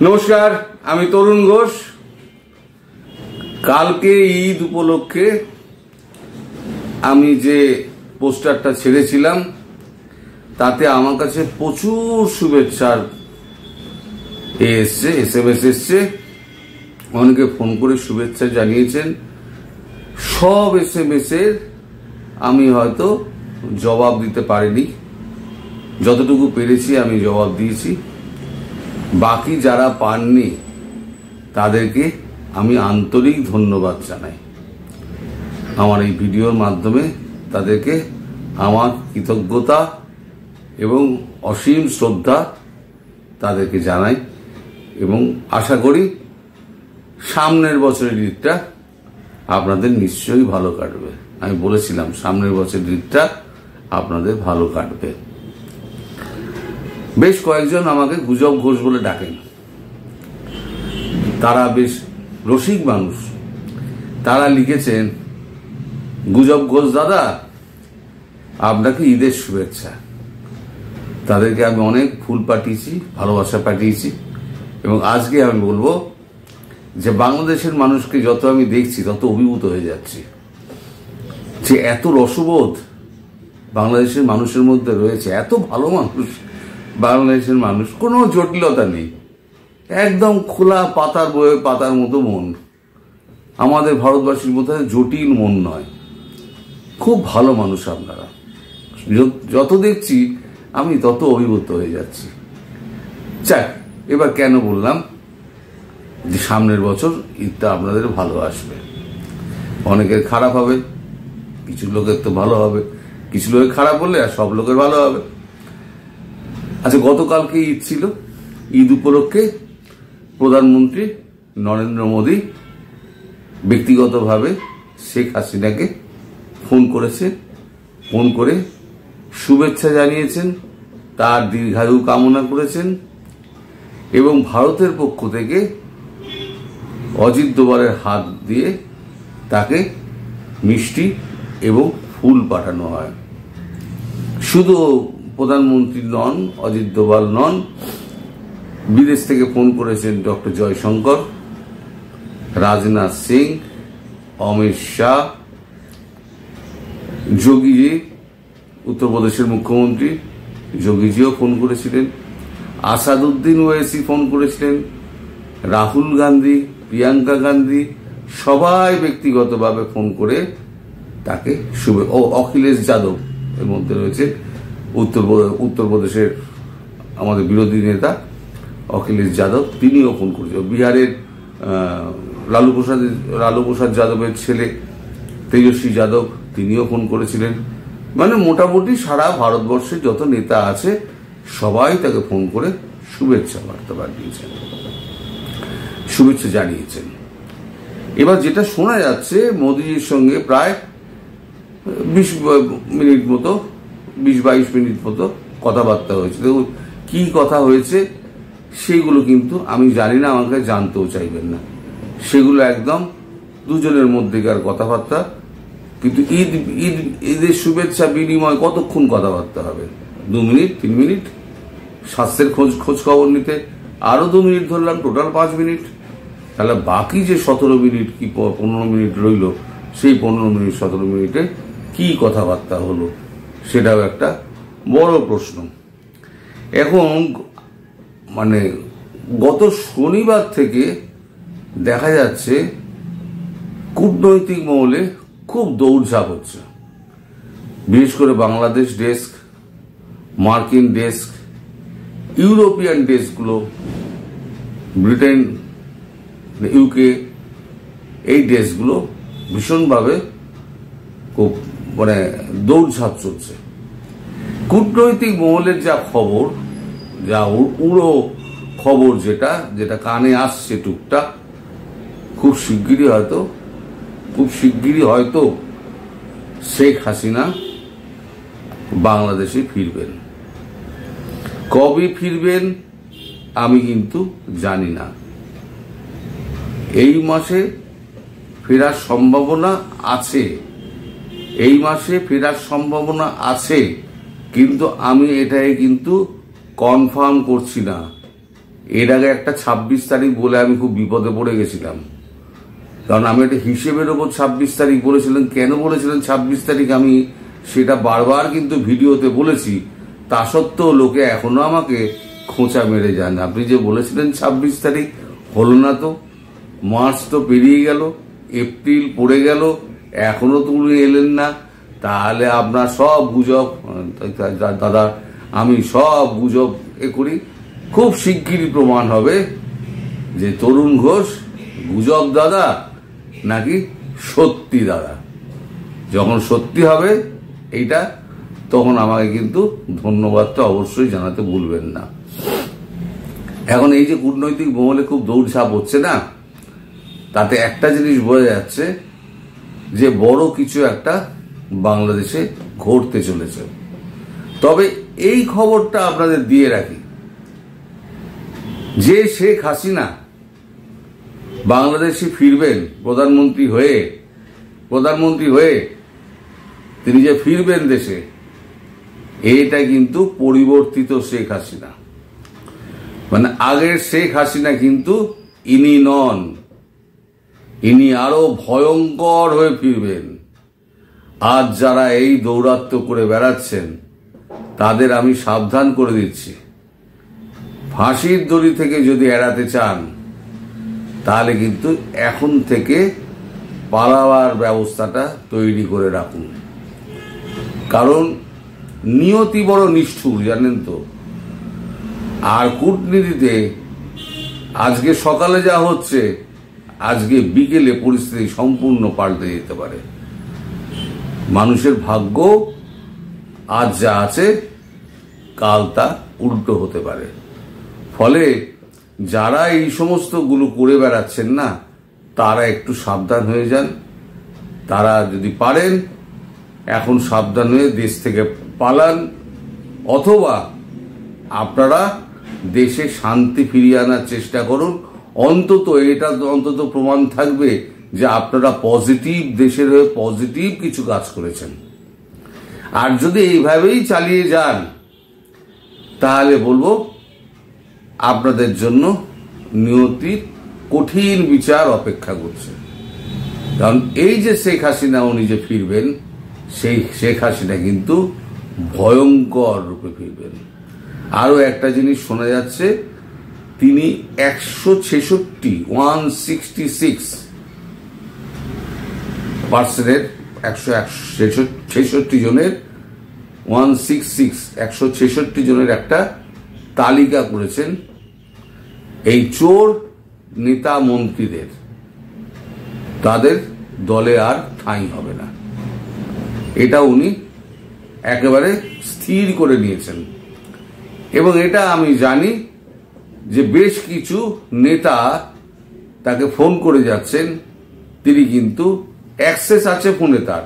নমস্কার, আমি তরুণ ঘোষ। কালকে ঈদ উপলক্ষে আমি যে পোস্টারটা ছেড়েছিলাম তাতে আমার কাছে প্রচুর শুভেচ্ছার SMS এসছে। অনেকে ফোন করে শুভেচ্ছা জানিয়েছেন। সব SMS এর আমি হয়তো জবাব দিতে পারিনি, যতটুকু পেরেছি আমি জবাব দিয়েছি। বাকি যারা পাননি তাদেরকে আমি আন্তরিক ধন্যবাদ জানাই। আমার এই ভিডিওর মাধ্যমে তাদেরকে আমার কৃতজ্ঞতা এবং অসীম শ্রদ্ধা তাদেরকে জানাই এবং আশা করি সামনের বছরের ঈদটা আপনাদের নিশ্চয়ই ভালো কাটবে। আমি বলেছিলাম সামনের বছরের ঈদটা আপনাদের ভালো কাটবে। বেশ কয়েকজন আমাকে গুজব ঘোষ বলে ডাকেন। তারা বেশ রসিক মানুষ। তারা লিখেছেন, গুজব ঘোষ দাদা, আপনাকে ঈদের শুভেচ্ছা। তাদেরকে আমি অনেক ফুল পাঠিয়েছি, ভালোবাসা পাঠিয়েছি এবং আজকে আমি বলবো যে বাংলাদেশের মানুষকে যত আমি দেখছি তত অভিভূত হয়ে যাচ্ছি যে এত রসবোধ বাংলাদেশের মানুষের মধ্যে রয়েছে। এত ভালো মানুষ বাংলাদেশের মানুষ, কোনো জটিলতা নেই, একদম খোলা পাতার বইয়ের পাতার মতো মন। আমাদের ভারতবাসীর মধ্যে জটিল মন নয়, খুব ভালো মানুষ আপনারা। যত দেখছি আমি তত অভিভূত হয়ে যাচ্ছি। চাই এবার কেন বললাম যে সামনের বছর ঈদটা আপনাদের ভালো আসবে। অনেকের খারাপ হবে, কিছু লোকের তো ভালো হবে, কিছু লোকের খারাপ হলে আর সব লোকের ভালো হবে। আচ্ছা, গতকালকে ঈদ ছিল। ঈদ উপলক্ষে প্রধানমন্ত্রী নরেন্দ্র মোদী ব্যক্তিগতভাবে শেখ হাসিনাকে ফোন করেছেন। ফোন করে শুভেচ্ছা জানিয়েছেন, তার দীর্ঘায়ু কামনা করেছেন এবং ভারতের পক্ষ থেকে অজিত দোভালের হাত দিয়ে তাকে মিষ্টি এবং ফুল পাঠানো হয়। শুধু প্রধানমন্ত্রী নন, অজিত দোভাল নন, বিদেশ থেকে ফোন করেছেন ডক্টর জয়শঙ্কর, রাজনাথ সিং, অমিত শাহ, যোগীজি, উত্তরপ্রদেশের মুখ্যমন্ত্রী যোগীজিও ফোন করেছিলেন, আসাদুদ্দিন ওয়েসি ফোন করেছিলেন, রাহুল গান্ধী, প্রিয়াঙ্কা গান্ধী, সবাই ব্যক্তিগতভাবে ফোন করে তাকে অখিলেশ যাদব এর মধ্যে রয়েছে, উত্তরপ্রদেশের আমাদের বিরোধী নেতা অখিলেশ যাদব, তিনিও ফোন করেছেন। বিহারের লালু প্রসাদ যাদবের ছেলে তেজস্বী যাদব, তিনিও ফোন করেছিলেন। মানে মোটামুটি সারা ভারতবর্ষের যত নেতা আছে সবাই তাকে ফোন করে শুভেচ্ছা বার্তা পাঠিয়েছেন, শুভেচ্ছা জানিয়েছেন। এবার যেটা শোনা যাচ্ছে, মোদীজির সঙ্গে প্রায় 20-22 মিনিট মতো কথাবার্তা হয়েছে। দেখুন কি কথা হয়েছে সেগুলো কিন্তু আমি জানি না, আমাকে জানতেও চাইবেন না। সেগুলো একদম দুজনের মধ্যেকার কথাবার্তা। কিন্তু ঈদের শুভেচ্ছা বিনিময় কতক্ষণ কথাবার্তা হবে? 2 মিনিট, 3 মিনিট। স্বাস্থ্যের খোঁজ খবর নিতে আরো 2 মিনিট ধরলাম, টোটাল 5 মিনিট। তাহলে বাকি যে 17 মিনিট কি 15 মিনিট রইল, সেই 15 মিনিট 17 মিনিটে কি কথাবার্তা হলো সেটাও একটা বড় প্রশ্ন। এখন মানে গত শনিবার থেকে দেখা যাচ্ছে কূটনৈতিক মহলে খুব দৌড়ঝাঁপ হচ্ছে। বিশেষ করে বাংলাদেশ ডেস্ক, মার্কিন ডেস্ক, ইউরোপিয়ান ডেস্কগুলো, ব্রিটেন, ইউকে, এই দেশগুলো ভীষণভাবে খুব মানে দৌড়ঝাঁপ চলছে। কূটনৈতিক মহলের যা খবর, যা উড়ো খবর, যেটা কানে আসছে টুকটাক, খুব শিগগিরই হয়তো শেখ হাসিনা বাংলাদেশে ফিরবেন। কবে ফিরবেন আমি কিন্তু জানি না। এই মাসে ফেরার সম্ভাবনা আছে, কিন্তু আমি এটাই কিন্তু কনফার্ম করছি না। এর আগে একটা 26 তারিখ বলে আমি খুব বিপদে পড়ে গেছিলাম, কারণ আমি একটা হিসেবের ওপর 26 তারিখ বলেছিলেন। কেন বলেছিলেন 26 তারিখ আমি সেটা বারবার কিন্তু ভিডিওতে বলেছি, তা সত্ত্বেও লোকে এখনো আমাকে খোঁচা মেরে যান। আপনি যে বলেছিলেন 26 তারিখ, হলো না তো, মার্চ তো পেরিয়ে গেল, এপ্রিল পড়ে গেল, এখনো তো উনি এলেন না, তাহলে আপনার সব গুজব। দাদা আমি সব গুজব করি, খুব শিগগিরই প্রমাণ হবে যে তরুণ ঘোষ গুজব দাদা নাকি সত্যি দাদা। যখন সত্যি হবে এইটা, তখন আমাকে কিন্তু ধন্যবাদটা অবশ্যই জানাতে ভুলবেন না। এখন এই যে কূটনৈতিক মহলে খুব দৌড়ঝাঁপ হচ্ছে না, তাতে একটা জিনিস বোঝা যাচ্ছে যে বড় কিছু একটা বাংলাদেশে ঘটতে চলেছে। তবে এই খবরটা আপনাদের দিয়ে রাখি যে শেখ হাসিনা বাংলাদেশে ফিরবেন প্রধানমন্ত্রী হয়ে তিনি যে ফিরবেন দেশে, এটা কিন্তু পরিবর্তিত শেখ হাসিনা। মানে আগের শেখ হাসিনা কিন্তু ইনি নন, ইনি আরো ভয়ঙ্কর হয়ে ফিরবেন। আজ যারা এই দৌরাত্ম্য করে বেড়াচ্ছেন তাদের আমি সাবধান করে দিচ্ছি, ফাঁসির দড়ি থেকে যদি এড়াতে চান তাহলে কিন্তু এখন থেকে পালাবার ব্যবস্থাটা তৈরি করে রাখুন। কারণ নিয়তি বড় নিষ্ঠুর, জানেন তো। আর কূটনীতিতে আজকে সকালে যা হচ্ছে, আজকে বিকেলে পরিস্থিতি সম্পূর্ণ পাল্টে যেতে পারে। মানুষের ভাগ্য আজ যা আছে কাল তা উল্টো হতে পারে। ফলে যারা এই সমস্ত গুলো করে বেড়াচ্ছেন না, তারা একটু সাবধান হয়ে যান। তারা যদি পারেন এখন সাবধান হয়ে দেশ থেকে পালান, অথবা আপনারা দেশে শান্তি ফিরিয়ে আনার চেষ্টা করুন। অন্তত প্রমাণ থাকবে যে আপনারা পজিটিভ, দেশের হয়ে পজিটিভ কিছু কাজ করেছেন। আর যদি এইভাবেই চালিয়ে যান তাহলে বলবো আপনাদের জন্য নিয়তির কঠিন বিচার অপেক্ষা করছে। কারণ এই যে শেখ হাসিনা উনি যে ফিরবেন, সেই শেখ হাসিনা কিন্তু ভয়ঙ্কর রূপে ফিরবেন। আরো একটা জিনিস শোনা যাচ্ছে, তিনি 166 জনের 166 জনের একটা তালিকা করেছেন এই চোর নেতা মন্ত্রীদের, তাদের দলে আর ঠাঁই হবে না। এটা উনি একেবারে স্থির করে নিয়েছেন। এবং এটা আমি জানি যে বেশ কিছু নেতা তাকে ফোন করে যাচ্ছেন, তিনি কিন্তু অ্যাক্সেস আছে ফোনে তার,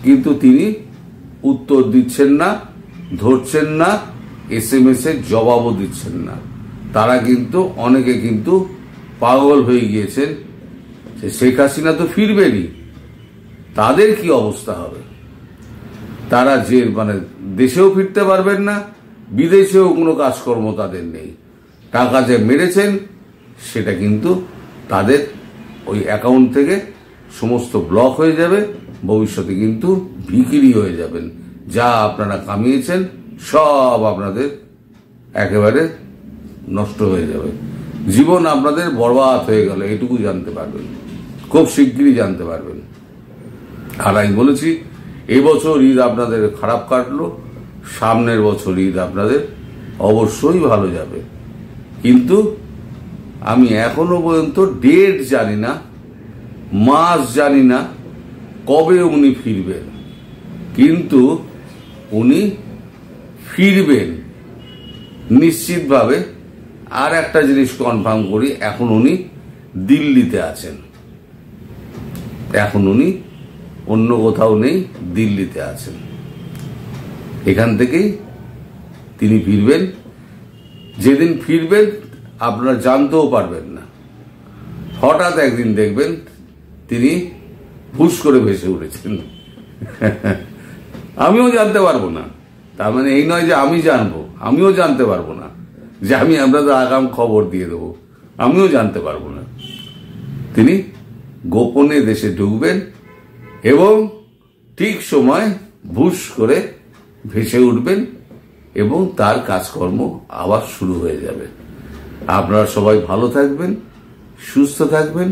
কিন্তু তিনি উত্তর দিচ্ছেন না, ধরছেন না, SMS এর জবাবও দিচ্ছেন না। তারা কিন্তু অনেকে কিন্তু পাগল হয়ে গিয়েছেন যে শেখ হাসিনা তো ফিরবেনই, তাদের কি অবস্থা হবে। তারা যে দেশেও ফিরতে পারবেন না, বিদেশেও কোনো কাজকর্ম তাদের নেই। টাকা যে মেরেছেন সেটা কিন্তু তাদের ওই অ্যাকাউন্ট থেকে সমস্ত ব্লক হয়ে যাবে, ভবিষ্যতে কিন্তু বিক্রি হয়ে যাবেন। যা আপনারা কামিয়েছেন সব আপনাদের একেবারে নষ্ট হয়ে যাবে, জীবন আপনাদের বরবাদ হয়ে গেল, এটুকু জানতে পারবেন, খুব শিগগিরই জানতে পারবেন। আর আমি বলেছি এবছর ঈদ আপনাদের খারাপ কাটলো, সামনের বছর ঈদ আপনাদের অবশ্যই ভালো যাবে। কিন্তু আমি এখনো পর্যন্ত ডেট জানি না, মাস জানি না কবে উনি ফিরবেন, কিন্তু উনি ফিরবেন নিশ্চিতভাবে। আর একটা জিনিস কনফার্ম করি, এখন উনি দিল্লিতে আছেন, এখন উনি অন্য কোথাও নেই, দিল্লিতে আছেন। এখান থেকেই তিনি ফিরবেন। যেদিন ফিরবেন আপনারা জানতেও পারবেন না, হঠাৎ একদিন দেখবেন তিনি ফুস করে ভেসে উঠেছেন। আমিও জানতে পারবো না, তার মানে এই নয় যে আমি জানবো, আমিও জানতে পারবো না, যে আমি আপনাদের আগাম খবর দিয়ে দেবো, আমিও জানতে পারবো না। তিনি গোপনে দেশে ঢুকবেন এবং ঠিক সময় ভুস করে ভেসে উঠবেন এবং তার কাজকর্ম আবার শুরু হয়ে যাবে। আপনারা সবাই ভালো থাকবেন, সুস্থ থাকবেন,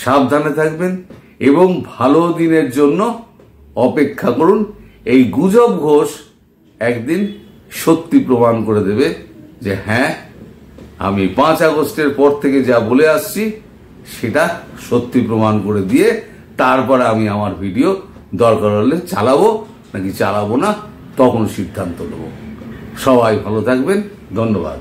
সাবধানে থাকবেন এবং ভালো দিনের জন্য অপেক্ষা করুন। এই গুজব ঘোষ একদিন সত্যি প্রমাণ করে দেবে যে হ্যাঁ, আমি 5 আগস্টের পর থেকে যা বলে আসছি সেটা সত্যি প্রমাণ করে দিয়ে তারপরে আমি আমার ভিডিও দরকার হলে চালাবো নাকি চালাবো না তখন সিদ্ধান্ত নেব। সবাই ভালো থাকবেন, ধন্যবাদ।